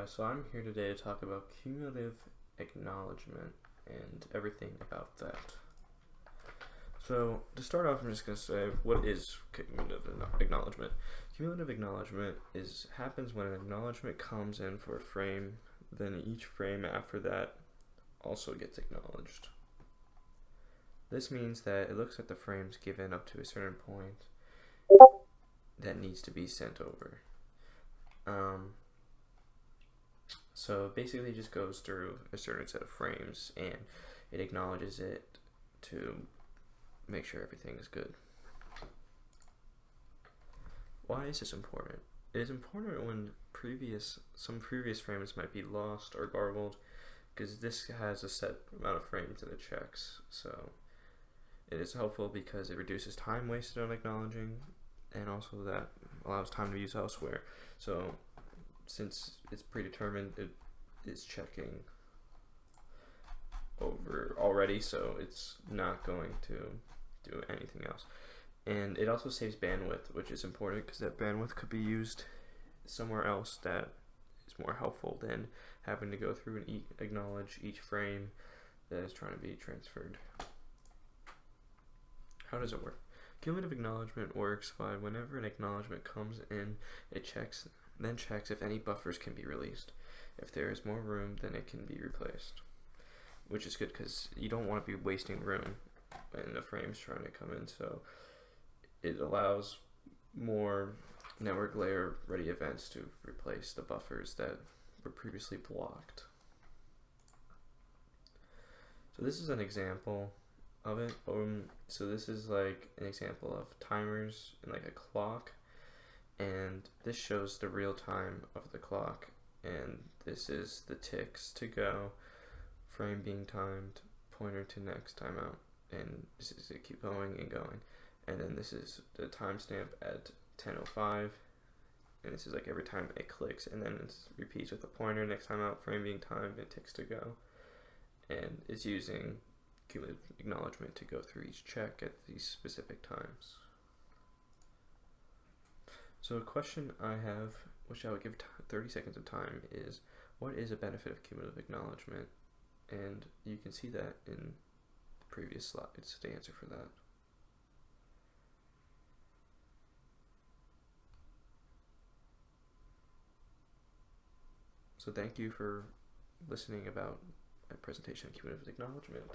So I'm here today to talk about cumulative acknowledgement and everything about that. So to start off, I'm just going to say, what is cumulative acknowledgement? Cumulative acknowledgement happens when an acknowledgement comes in for a frame, then each frame after that also gets acknowledged. This means that it looks at the frames given up to a certain point that needs to be sent over. So basically it just goes through a certain set of frames and it acknowledges it to make sure everything is good. Why is this important? It is important when some previous frames might be lost or garbled, because this has a set amount of frames that it checks. So it is helpful because it reduces time wasted on acknowledging, and also that allows time to be used elsewhere. So since it's predetermined, it is checking over already, so it's not going to do anything else. And it also saves bandwidth, which is important because that bandwidth could be used somewhere else that is more helpful than having to go through and acknowledge each frame that is trying to be transferred. How does it work? Cumulative acknowledgement works by whenever an acknowledgement comes in, it checks if any buffers can be released. If there is more room, then it can be replaced, which is good because you don't want to be wasting room when the frame's trying to come in. So it allows more network layer ready events to replace the buffers that were previously blocked. So this is an example of it. So this is like an example of timers and like a clock, and this shows the real time of the clock, and this is the ticks to go, frame being timed, pointer to next timeout, and this is it keep going and going. And then this is the timestamp at 10:05, and this is like every time it clicks, and then it repeats with the pointer, next timeout, frame being timed, and ticks to go. And it's using cumulative acknowledgement to go through each check at these specific times. So a question I have, which I would give 30 seconds of time, is what is a benefit of cumulative acknowledgement? And you can see that in the previous slides, the answer for that. So thank you for listening about my presentation on cumulative acknowledgement.